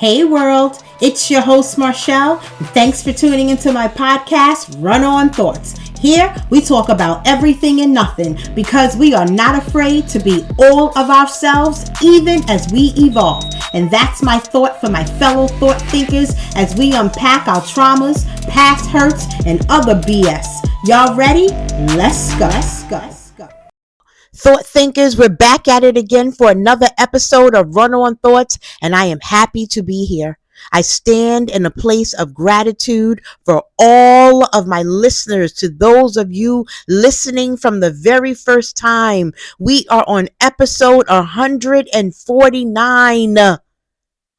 Hey world, it's your host Marshall, and thanks for tuning into my podcast, Run On Thoughts. Here we talk about everything and nothing because we are not afraid to be all of ourselves even as we evolve. And that's my thought for my fellow thought thinkers as we unpack our traumas, past hurts, and other BS. Y'all ready? Let's go. Thought thinkers, we're back at it again for another episode of Run On Thoughts, and I am happy to be here. I stand in a place of gratitude for all of my listeners, to those of you listening from the very first time. We are on episode 149.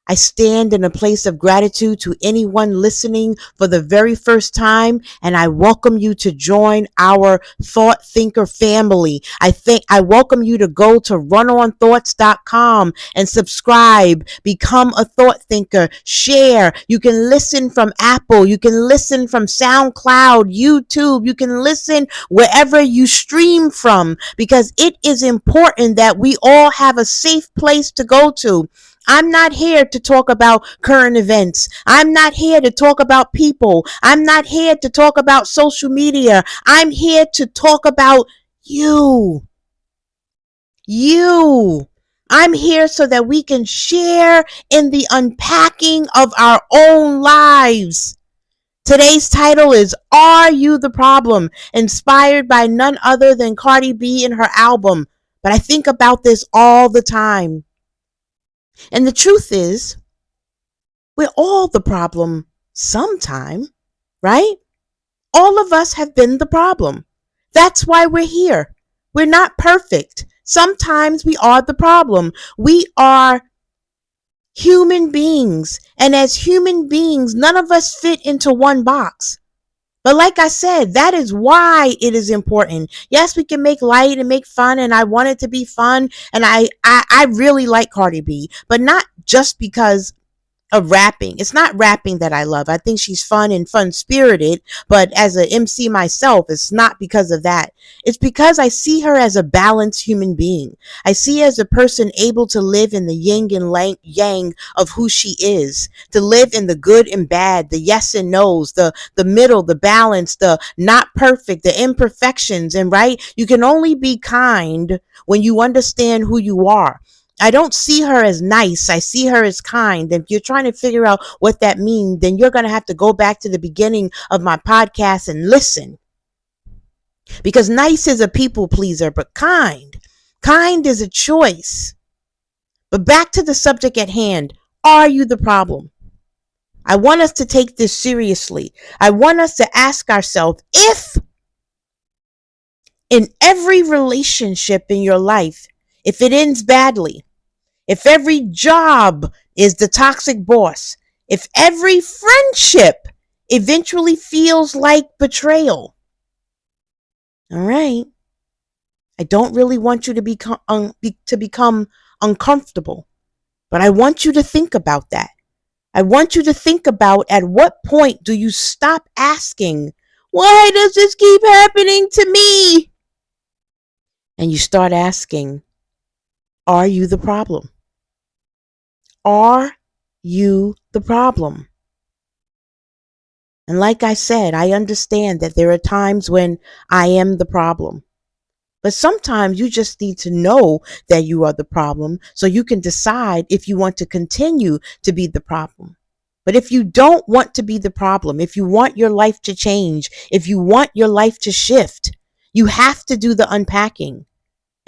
I stand in a place of gratitude to anyone listening for the very first time, and I welcome you to join our Thought Thinker family. I welcome you to go to runONthoughts.com and subscribe, become a thought thinker, share. You can listen from Apple, you can listen from SoundCloud, YouTube, you can listen wherever you stream from, because it is important that we all have a safe place to go to. I'm not here to talk about current events. I'm not here to talk about people. I'm not here to talk about social media. I'm here to talk about you. I'm here so that we can share in the unpacking of our own lives. Today's title is Are You the Problem? Inspired by none other than Cardi B in her album. But I think about this all the time. And the truth is, we're all the problem sometime, right? All of us have been the problem. That's why we're here. We're not perfect. Sometimes we are the problem. We are human beings. And as human beings, none of us fit into one box. But like I said, that is why it is important. Yes, we can make light and make fun, and I want it to be fun. And I really like Cardi B, but not just because of rapping. It's not rapping that I love. I think she's fun and fun-spirited, but as an MC myself, it's not because of that. It's because I see her as a balanced human being. I see her as a person able to live in the yin and yang of who she is, to live in the good and bad, the yes and no's, the middle, the balance, the not perfect, the imperfections. And right, you can only be kind when you understand who you are. I don't see her as nice. I see her as kind. If you're trying to figure out what that means, then you're going to have to go back to the beginning of my podcast and listen. Because nice is a people pleaser, but kind is a choice. But back to the subject at hand. Are you the problem? I want us to take this seriously. I want us to ask ourselves, if in every relationship in your life, if it ends badly, if every job is the toxic boss, if every friendship eventually feels like betrayal, all right, I don't really want you to become uncomfortable, but I want you to think about that. I want you to think about, at what point do you stop asking, why does this keep happening to me? And you start asking, are you the problem? Are you the problem? And like I said, I understand that there are times when I am the problem. But sometimes you just need to know that you are the problem so you can decide if you want to continue to be the problem. But if you don't want to be the problem, if you want your life to change, if you want your life to shift, you have to do the unpacking.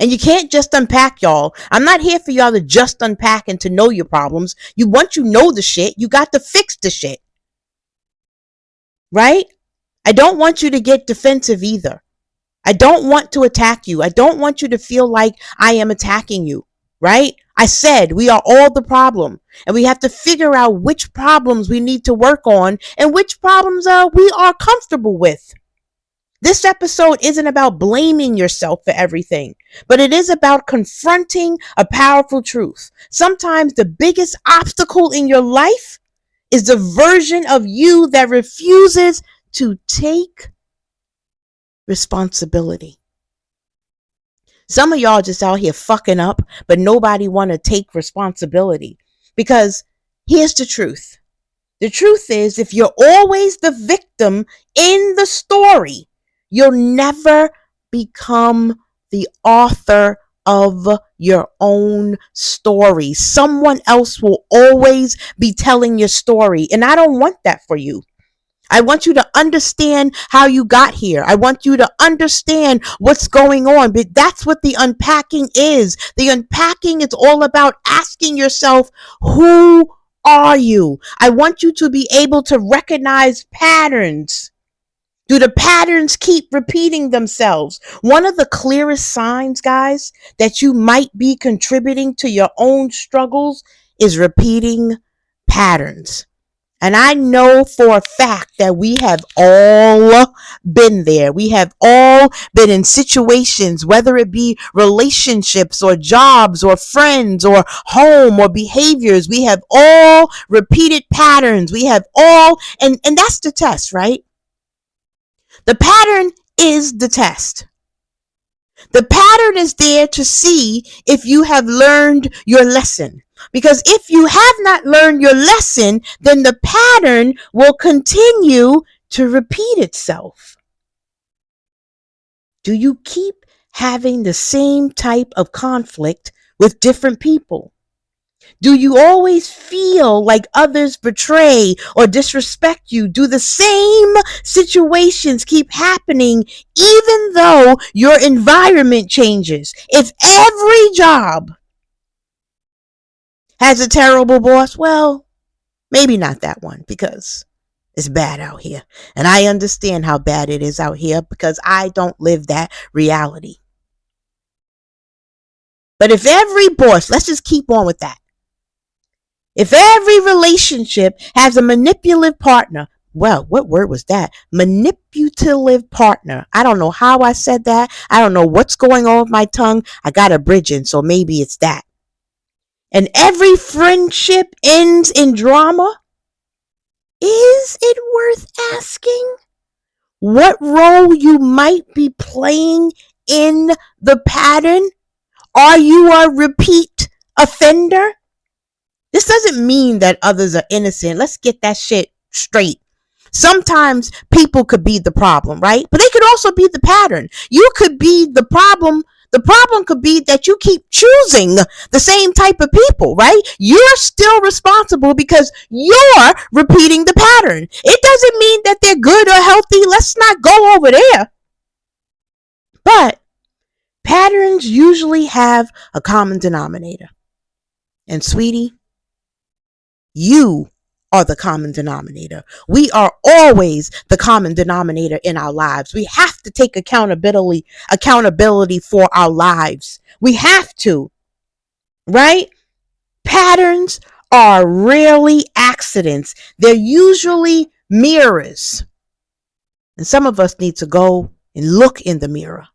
And you can't just unpack, y'all. I'm not here for y'all to just unpack and to know your problems. Once you know the shit, you got to fix the shit. Right? I don't want you to get defensive either. I don't want to attack you. I don't want you to feel like I am attacking you. Right? I said we are all the problem. And we have to figure out which problems we need to work on and which problems we are comfortable with. This episode isn't about blaming yourself for everything, but it is about confronting a powerful truth. Sometimes the biggest obstacle in your life is the version of you that refuses to take responsibility. Some of y'all just out here fucking up, but nobody want to take responsibility because Here's the truth. The truth is, if you're always the victim in the story, you'll never become the author of your own story. Someone else will always be telling your story. And I don't want that for you. I want you to understand how you got here. I want you to understand what's going on. But that's what the unpacking is. The unpacking is all about asking yourself, who are you? I want you to be able to recognize patterns. Do the patterns keep repeating themselves? One of the clearest signs, guys, that you might be contributing to your own struggles is repeating patterns. And I know for a fact that we have all been there. We have all been in situations, whether it be relationships or jobs or friends or home or behaviors. We have all repeated patterns. We have all, and that's the test, right? The pattern is the test. The pattern is there to see if you have learned your lesson. Because if you have not learned your lesson, then the pattern will continue to repeat itself. Do you keep having the same type of conflict with different people? Do you always feel like others betray or disrespect you? Do the same situations keep happening even though your environment changes? If every job has a terrible boss, well, maybe not that one, because it's bad out here. And I understand how bad it is out here because I don't live that reality. But if every boss, let's just keep on with that. If every relationship has a manipulative partner, well, what word was that? Manipulative partner. I don't know how I said that. I don't know what's going on with my tongue. I got a bridging, so maybe it's that. And every friendship ends in drama. Is it worth asking what role you might be playing in the pattern? Are you a repeat offender? This doesn't mean that others are innocent. Let's get that shit straight. Sometimes people could be the problem, right? But they could also be the pattern. You could be the problem. The problem could be that you keep choosing the same type of people, right? You're still responsible because you're repeating the pattern. It doesn't mean that they're good or healthy. Let's not go over there. But patterns usually have a common denominator. And sweetie, you are the common denominator. We are always the common denominator in our lives. We have to take accountability for our lives. We have to, right? Patterns are rarely accidents. They're usually mirrors. And some of us need to go and look in the mirror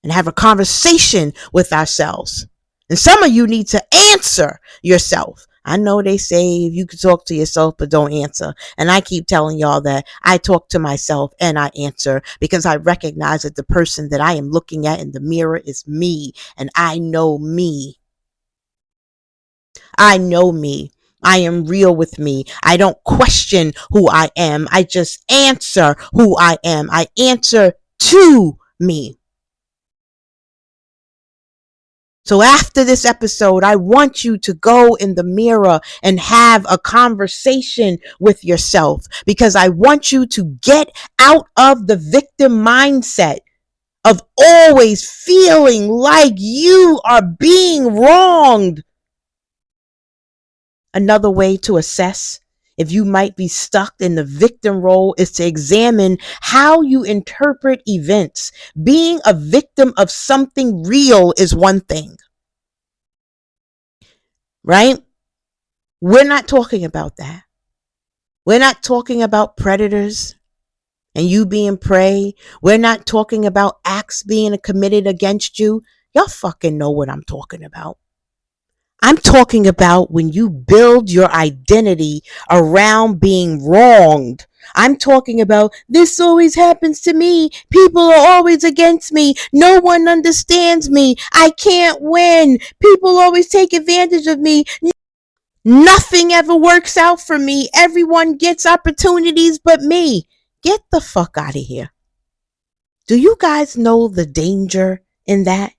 and have a conversation with ourselves. And some of you need to answer yourself. I know they say you can talk to yourself, but don't answer. And I keep telling y'all that I talk to myself and I answer because I recognize that the person that I am looking at in the mirror is me. And I know me. I know me. I am real with me. I don't question who I am. I just answer who I am. I answer to me. So after this episode, I want you to go in the mirror and have a conversation with yourself because I want you to get out of the victim mindset of always feeling like you are being wronged. Another way to assess if you might be stuck in the victim role is to examine how you interpret events. Being a victim of something real is one thing, right? We're not talking about that. We're not talking about predators and you being prey. We're not talking about acts being committed against you. Y'all fucking know what I'm talking about. I'm talking about when you build your identity around being wronged. I'm talking about this always happens to me. People are always against me. No one understands me. I can't win. People always take advantage of me. Nothing ever works out for me. Everyone gets opportunities but me. Get the fuck out of here. Do you guys know the danger in that?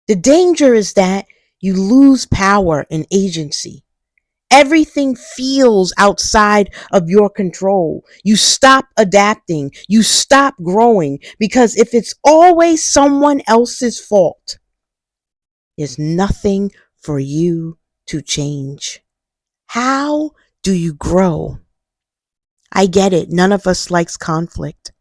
The danger is that you lose power and agency. Everything feels outside of your control. You stop adapting. You stop growing because if it's always someone else's fault, there's nothing for you to change. How do you grow? I get it. None of us likes conflict.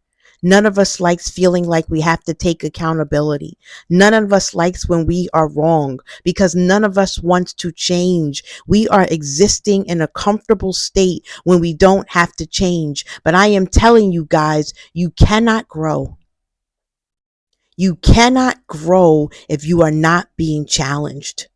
None of us likes feeling like we have to take accountability. None of us likes when we are wrong because none of us wants to change. We are existing in a comfortable state when we don't have to change. But I am telling you guys, you cannot grow. You cannot grow if you are not being challenged.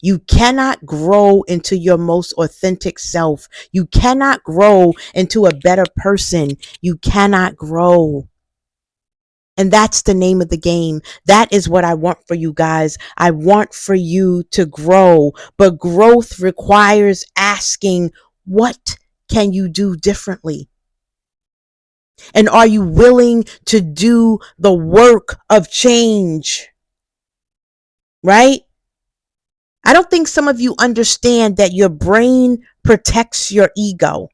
You cannot grow into your most authentic self. You cannot grow into a better person. You cannot grow. And that's the name of the game. That is what I want for you guys. I want for you to grow, but growth requires asking, what can you do differently? And are you willing to do the work of change? Right? I don't think some of you understand that your brain protects your ego.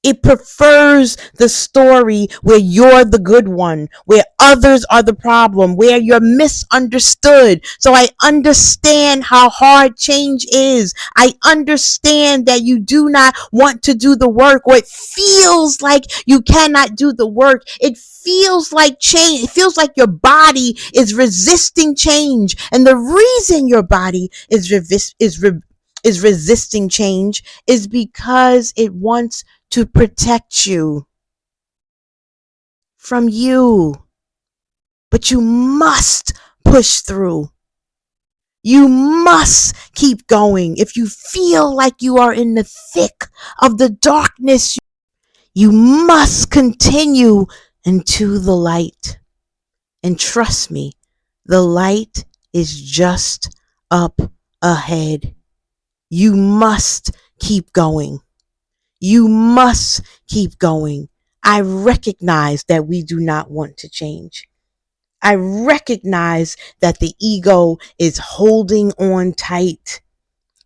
It prefers the story where you're the good one, where others are the problem, where you're misunderstood. So I understand how hard change is. I understand that you do not want to do the work, or it feels like you cannot do the work. It feels like change. It feels like your body is resisting change. And the reason your body is resisting change is because it wants to protect you from you. But you must push through. You must keep going. If you feel like you are in the thick of the darkness, you must continue into the light. And trust me, the light is just up ahead. You must keep going. You must keep going. I recognize that we do not want to change. I recognize that the ego is holding on tight,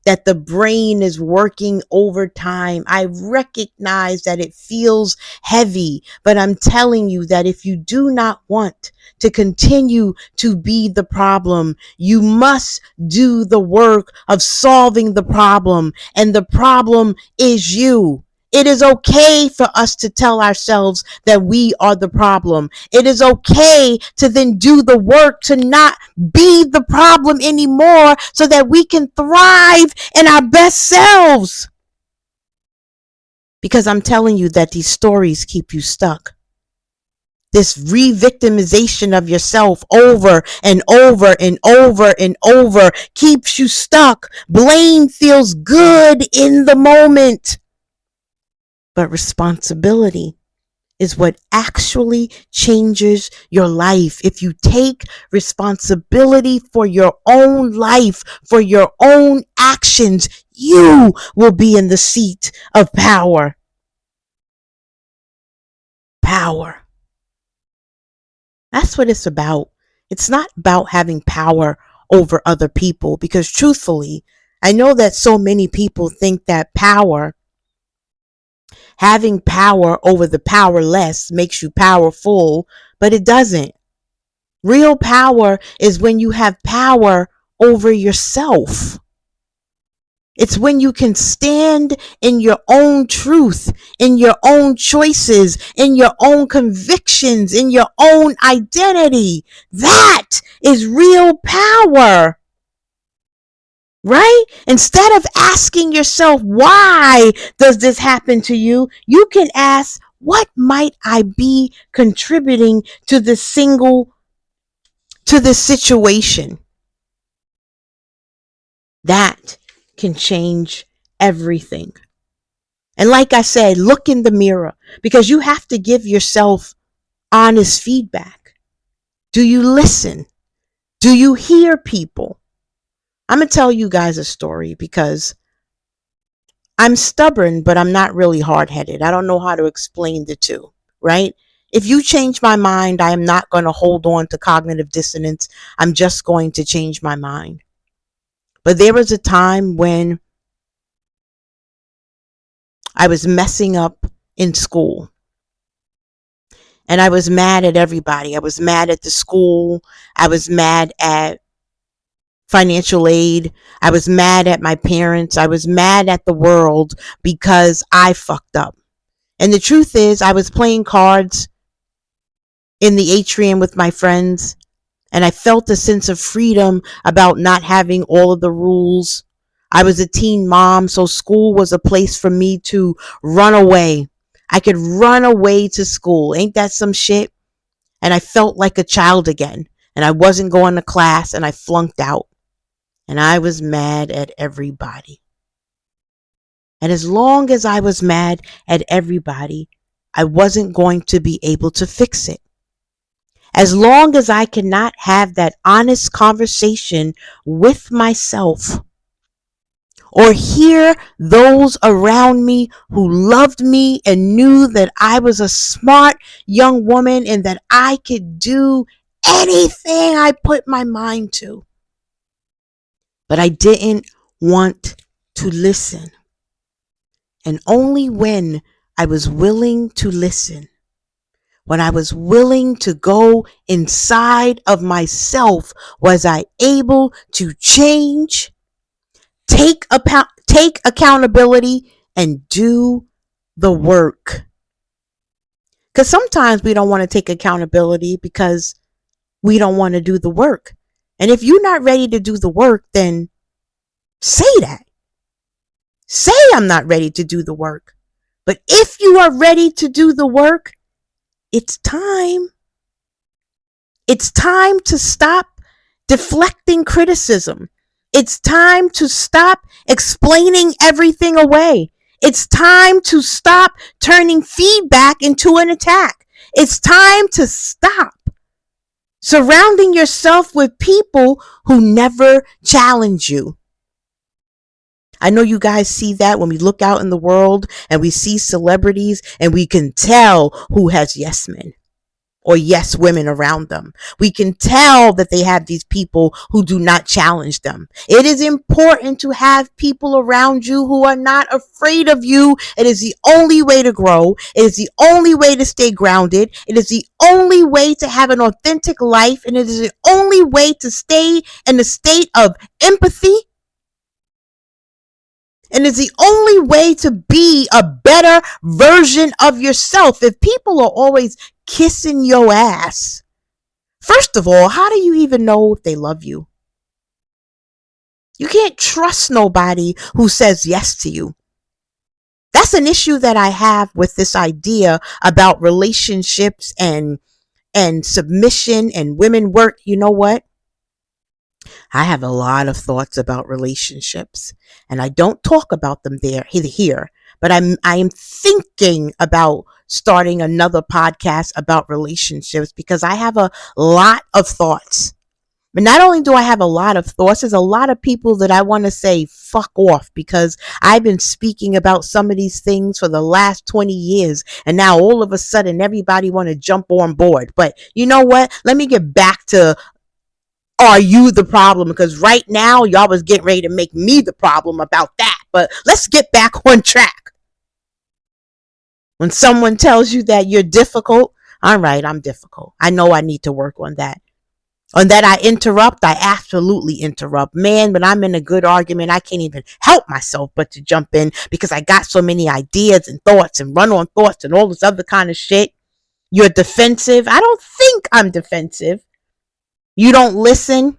that the brain is working overtime. I recognize that it feels heavy, but I'm telling you that if you do not want to continue to be the problem, you must do the work of solving the problem. And the problem is you. It is okay for us to tell ourselves that we are the problem. It is okay to then do the work to not be the problem anymore so that we can thrive in our best selves. Because I'm telling you that these stories keep you stuck. This re-victimization of yourself over and over and over and over keeps you stuck. Blame feels good in the moment. But responsibility is what actually changes your life. If you take responsibility for your own life, for your own actions, you will be in the seat of power. Power. That's what it's about. It's not about having power over other people, because truthfully, I know that so many people think that having power over the powerless makes you powerful, but it doesn't. Real power is when you have power over yourself. It's when you can stand in your own truth, in your own choices, in your own convictions, in your own identity. That is real power. Right? Instead of asking yourself, why does this happen to you? You can ask, what might I be contributing to this situation? That can change everything. And like I said, look in the mirror, because you have to give yourself honest feedback. Do you listen? Do you hear people? I'm going to tell you guys a story because I'm stubborn, but I'm not really hard-headed. I don't know how to explain the two, right? If you change my mind, I am not going to hold on to cognitive dissonance. I'm just going to change my mind. But there was a time when I was messing up in school and I was mad at everybody. I was mad at the school. I was mad at financial aid. I was mad at my parents. I was mad at the world because I fucked up. And the truth is, I was playing cards in the atrium with my friends, and I felt a sense of freedom about not having all of the rules. I was a teen mom, so school was a place for me to run away. I could run away to school. Ain't that some shit? And I felt like a child again. And I wasn't going to class, and I flunked out. And I was mad at everybody. And as long as I was mad at everybody, I wasn't going to be able to fix it. As long as I cannot have that honest conversation with myself or hear those around me who loved me and knew that I was a smart young woman and that I could do anything I put my mind to. But I didn't want to listen. And only when I was willing to listen, when I was willing to go inside of myself, was I able to change, take accountability, and do the work. Because sometimes we don't want to take accountability because we don't want to do the work. And if you're not ready to do the work, then say that. Say I'm not ready to do the work. But if you are ready to do the work, it's time. It's time to stop deflecting criticism. It's time to stop explaining everything away. It's time to stop turning feedback into an attack. It's time to stop surrounding yourself with people who never challenge you. I know you guys see that when we look out in the world and we see celebrities and we can tell who has yes men or yes women around them. We can tell that they have these people who do not challenge them. It is important to have people around you who are not afraid of you. It is the only way to grow. It is the only way to stay grounded. It is the only way to have an authentic life. And it is the only way to stay in a state of empathy. And it's the only way to be a better version of yourself. If people are always kissing your ass, first of all, how do you even know if they love you? You can't trust nobody who says yes to you. That's an issue that I have with this idea about relationships and submission and women work. You know what? I have a lot of thoughts about relationships, and I don't talk about them here, but I am thinking about starting another podcast about relationships because I have a lot of thoughts. But not only do I have a lot of thoughts, there's a lot of people that I want to say fuck off because I've been speaking about some of these things for the last 20 years. And now all of a sudden everybody want to jump on board. But you know what? Let me get back to, are you the problem? Because right now y'all was getting ready to make me the problem about that. But let's get back on track. When someone tells you that you're difficult, all right, I'm difficult. I know I need to work on that. On that I interrupt, I absolutely interrupt. Man, when I'm in a good argument, I can't even help myself but to jump in because I got so many ideas and thoughts and run on thoughts and all this other kind of shit. You're defensive. I don't think I'm defensive. You don't listen.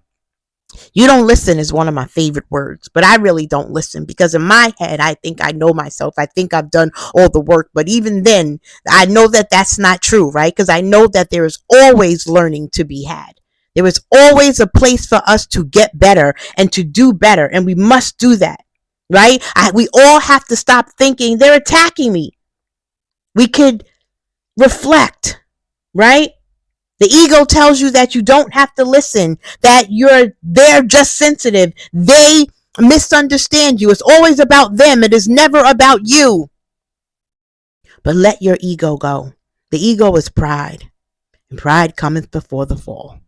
You don't listen is one of my favorite words, but I really don't listen because in my head, I think I know myself. I think I've done all the work, but even then, I know that that's not true, right? Because I know that there is always learning to be had. There is always a place for us to get better and to do better, and we must do that, right? We all have to stop thinking they're attacking me. We could reflect, right? The ego tells you that you don't have to listen, that they're just sensitive. They misunderstand you. It's always about them. It is never about you. But let your ego go. The ego is pride, and pride cometh before the fall.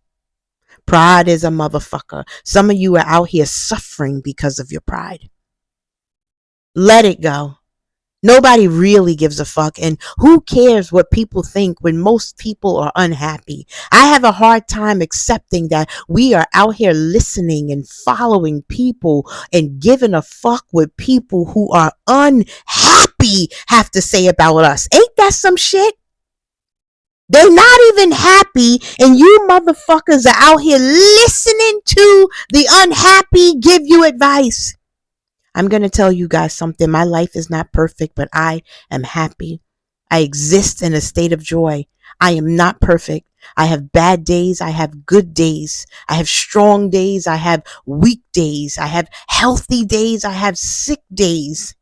Pride is a motherfucker. Some of you are out here suffering because of your pride. Let it go. Nobody really gives a fuck. And who cares what people think when most people are unhappy? I have a hard time accepting that we are out here listening and following people and giving a fuck what people who are unhappy have to say about us. Ain't that some shit? They're not even happy, and you motherfuckers are out here listening to the unhappy give you advice. I'm going to tell you guys something. My life is not perfect, but I am happy. I exist in a state of joy. I am not perfect. I have bad days. I have good days. I have strong days. I have weak days. I have healthy days. I have sick days.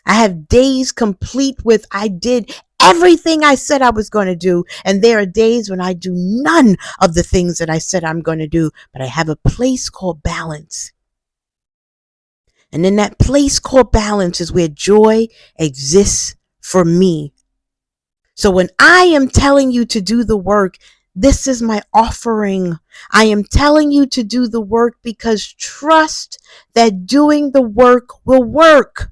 I have days complete with I did everything I said I was going to do. And there are days when I do none of the things that I said I'm going to do. But I have a place called balance. And in that place called balance is where joy exists for me. So when I am telling you to do the work, this is my offering. I am telling you to do the work because trust that doing the work will work.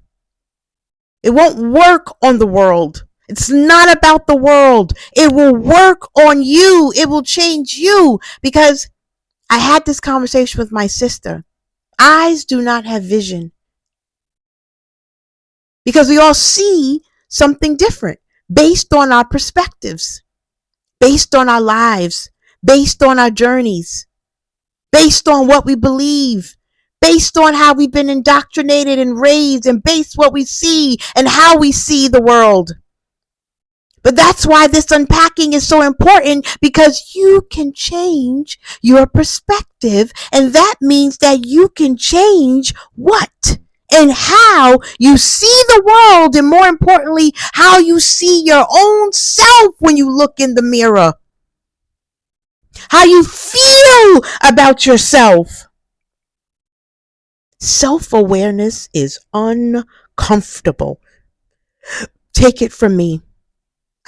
It won't work on the world. It's not about the world. It will work on you. It will change you. Because I had this conversation with my sister. Eyes do not have vision. Because we all see something different based on our perspectives, based on our lives, based on our journeys, based on what we believe, based on how we've been indoctrinated and raised, and based what we see and how we see the world. But that's why this unpacking is so important, because you can change your perspective, and that means that you can change what and how you see the world, and more importantly, how you see your own self when you look in the mirror. How you feel about yourself. Self-awareness is uncomfortable. Take it from me.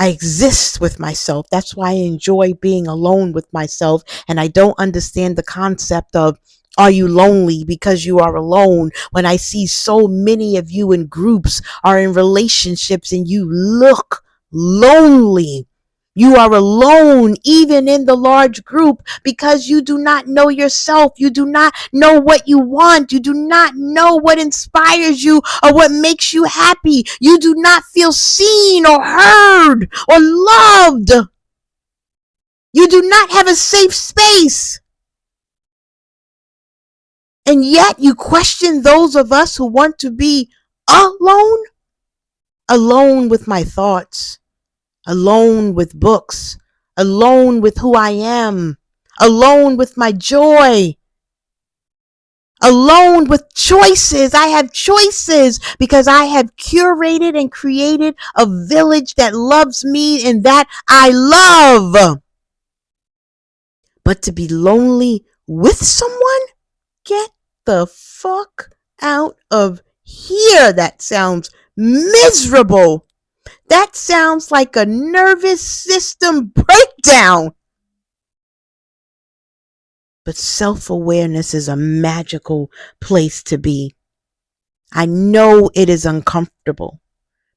I exist with myself. That's why I enjoy being alone with myself. And I don't understand the concept of, are you lonely because you are alone? When I see so many of you in groups are in relationships and you look lonely. You are alone even in the large group because you do not know yourself. You do not know what you want. You do not know what inspires you or what makes you happy. You do not feel seen or heard or loved. You do not have a safe space. And yet you question those of us who want to be alone. Alone with my thoughts. Alone with books, alone with who I am, alone with my joy, alone with choices. I have choices because I have curated and created a village that loves me and that I love. But to be lonely with someone? Get the fuck out of here. That sounds miserable. That sounds like a nervous system breakdown. But self-awareness is a magical place to be. I know it is uncomfortable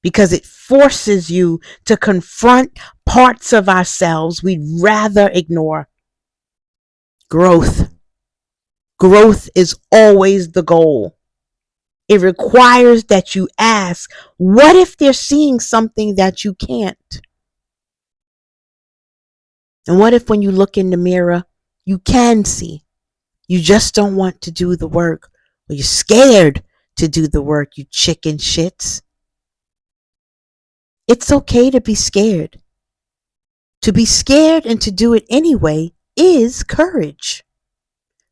because it forces you to confront parts of ourselves we'd rather ignore. Growth. Growth is always the goal. It requires that you ask, what if they're seeing something that you can't? And what if when you look in the mirror, you can see? You just don't want to do the work, or you're scared to do the work, you chicken shits. It's okay to be scared. To be scared and to do it anyway is courage.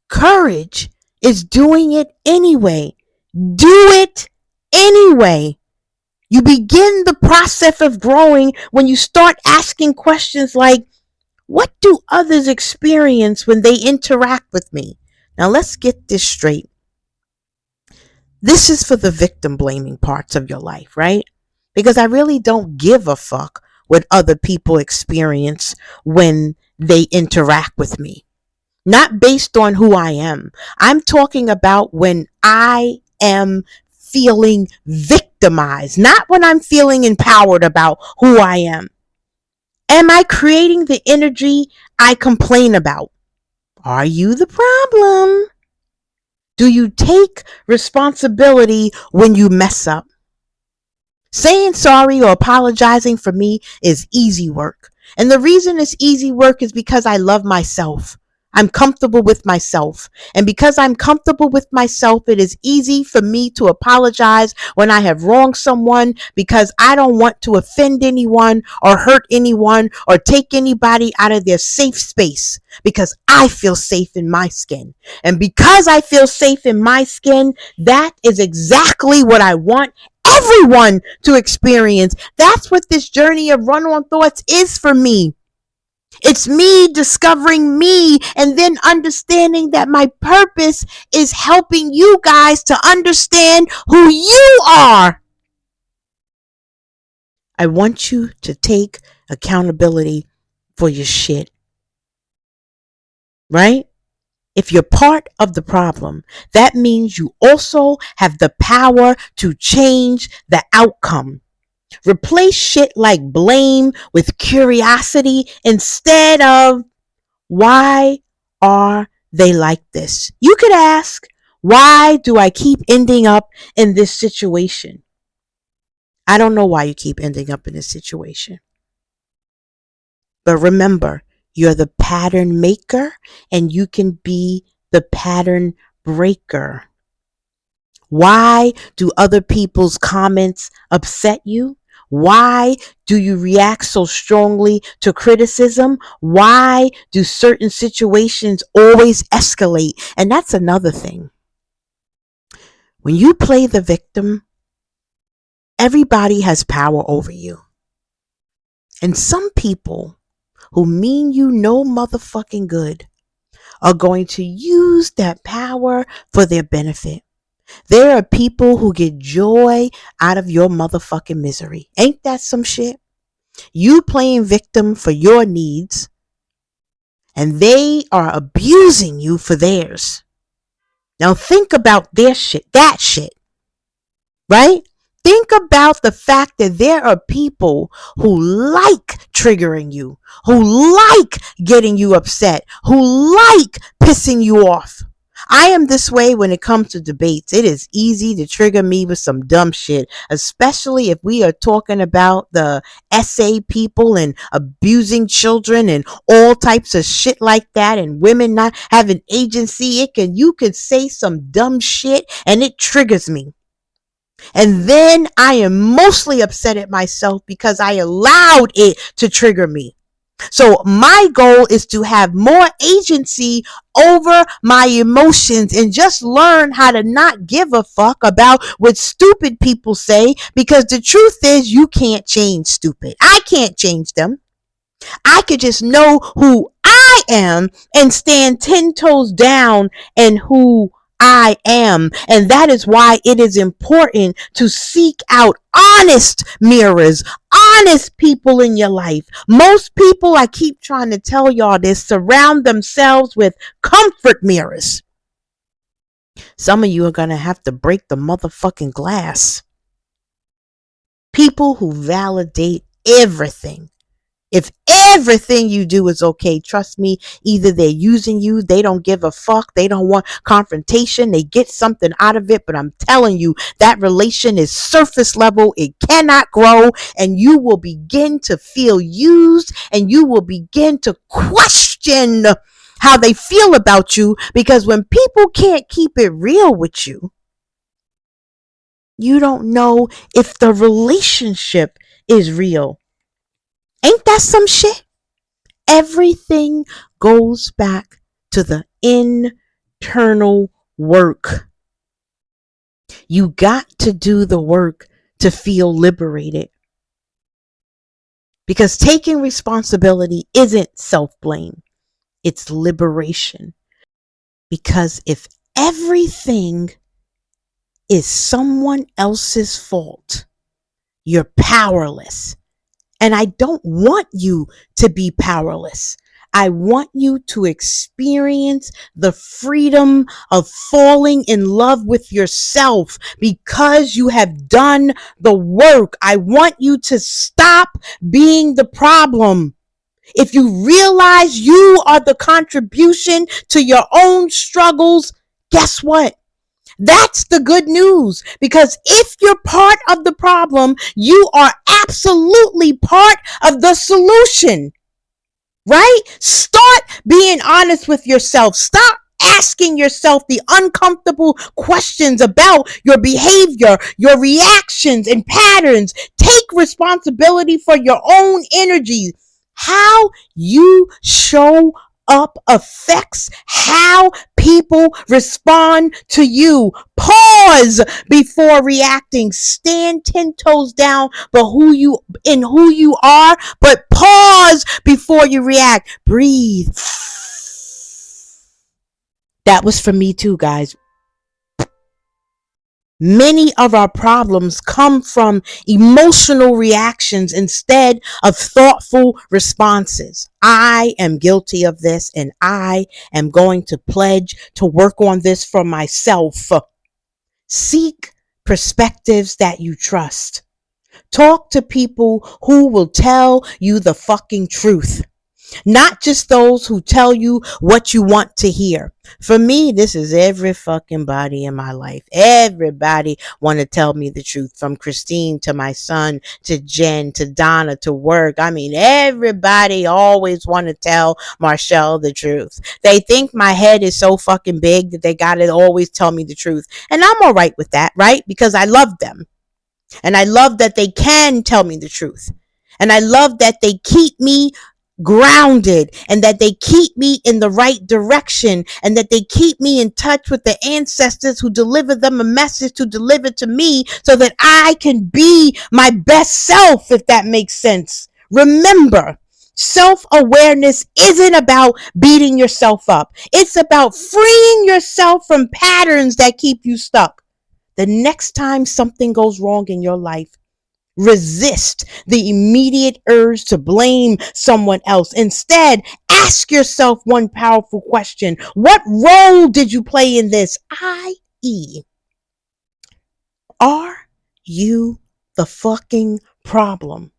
Courage is doing it anyway. Do it anyway. You begin the process of growing when you start asking questions like, what do others experience when they interact with me? Now let's get this straight. This is for the victim blaming parts of your life, right? Because I really don't give a fuck what other people experience when they interact with me. Not based on who I am. I'm talking about when I am feeling victimized, not when I'm feeling empowered about who I am. Am I creating the energy I complain about? Are you the problem? Do you take responsibility when you mess up? Saying sorry or apologizing for me is easy work. And the reason it's easy work is because I love myself. I'm comfortable with myself. And because I'm comfortable with myself, it is easy for me to apologize when I have wronged someone because I don't want to offend anyone or hurt anyone or take anybody out of their safe space because I feel safe in my skin. And because I feel safe in my skin, that is exactly what I want everyone to experience. That's what this journey of Run On Thoughts is for me. It's me discovering me and then understanding that my purpose is helping you guys to understand who you are. I want you to take accountability for your shit, right? If you're part of the problem, that means you also have the power to change the outcome. Replace shit like blame with curiosity instead of why are they like this? You could ask, why do I keep ending up in this situation? I don't know why you keep ending up in this situation. But remember, you're the pattern maker and you can be the pattern breaker. Why do other people's comments upset you? Why do you react so strongly to criticism? Why do certain situations always escalate? And that's another thing. When you play the victim, everybody has power over you. And some people who mean you no motherfucking good are going to use that power for their benefit. There are people who get joy out of your motherfucking misery. Ain't that some shit? You playing victim for your needs and they are abusing you for theirs. Now think about their shit, that shit, right? Think about the fact that there are people who like triggering you, who like getting you upset, who like pissing you off. I am this way when it comes to debates. It is easy to trigger me with some dumb shit, especially if we are talking about the SA people and abusing children and all types of shit like that and women not having agency. You could say some dumb shit and it triggers me. And then I am mostly upset at myself because I allowed it to trigger me. So my goal is to have more agency over my emotions and just learn how to not give a fuck about what stupid people say, because the truth is you can't change stupid. I can't change them. I could just know who I am and stand 10 toes down in who I am. And that is why it is important to seek out honest mirrors, honest people in your life. Most people, I keep trying to tell y'all this, surround themselves with comfort mirrors. Some of you are going to have to break the motherfucking glass. People who validate everything. If everything you do is okay, trust me, either they're using you, they don't give a fuck, they don't want confrontation, they get something out of it, but I'm telling you, that relation is surface level, it cannot grow, and you will begin to feel used, and you will begin to question how they feel about you, because when people can't keep it real with you, you don't know if the relationship is real. Ain't that some shit? Everything goes back to the internal work. You got to do the work to feel liberated. Because taking responsibility isn't self-blame, it's liberation. Because if everything is someone else's fault. You're powerless. And I don't want you to be powerless. I want you to experience the freedom of falling in love with yourself because you have done the work. I want you to stop being the problem. If you realize you are the contribution to your own struggles, guess what? That's the good news, because if you're part of the problem, you are absolutely part of the solution, right? Start being honest with yourself. Stop asking yourself the uncomfortable questions about your behavior, your reactions and patterns. Take responsibility for your own energy. How you show up affects how people respond to you. Pause before reacting. Stand 10 toes down but who you are, but pause before you react. Breathe. That was for me too, guys. Many of our problems come from emotional reactions instead of thoughtful responses. I am guilty of this, and I am going to pledge to work on this for myself. Seek perspectives that you trust. Talk to people who will tell you the fucking truth. Not just those who tell you what you want to hear. For me, this is every fucking body in my life. Everybody want to tell me the truth, from Christine to my son to Jen to Donna to work. I mean, everybody always want to tell Marshall the truth. They think my head is so fucking big that they got to always tell me the truth. And I'm all right with that, right? Because I love them. And I love that they can tell me the truth. And I love that they keep me grounded, and that they keep me in the right direction, and that they keep me in touch with the ancestors who deliver them a message to deliver to me so that I can be my best self, if that makes sense. Remember, self-awareness isn't about beating yourself up. It's about freeing yourself from patterns that keep you stuck. The next time something goes wrong in your life, resist the immediate urge to blame someone else. Instead, ask yourself one powerful question. What role did you play in this? I.e., are you the fucking problem?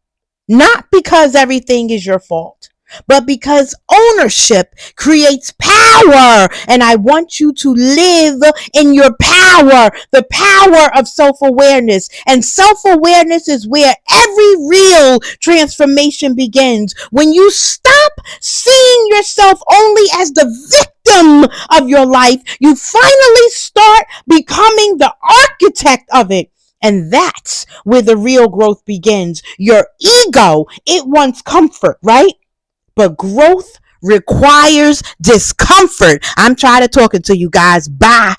Not because everything is your fault, but because ownership creates power. And I want you to live in your power, the power of self-awareness. And self-awareness is where every real transformation begins. When you stop seeing yourself only as the victim of your life, you finally start becoming the architect of it. And that's where the real growth begins. Your ego, it wants comfort, right? But growth requires discomfort. I'm tired of talking to you guys. Bye.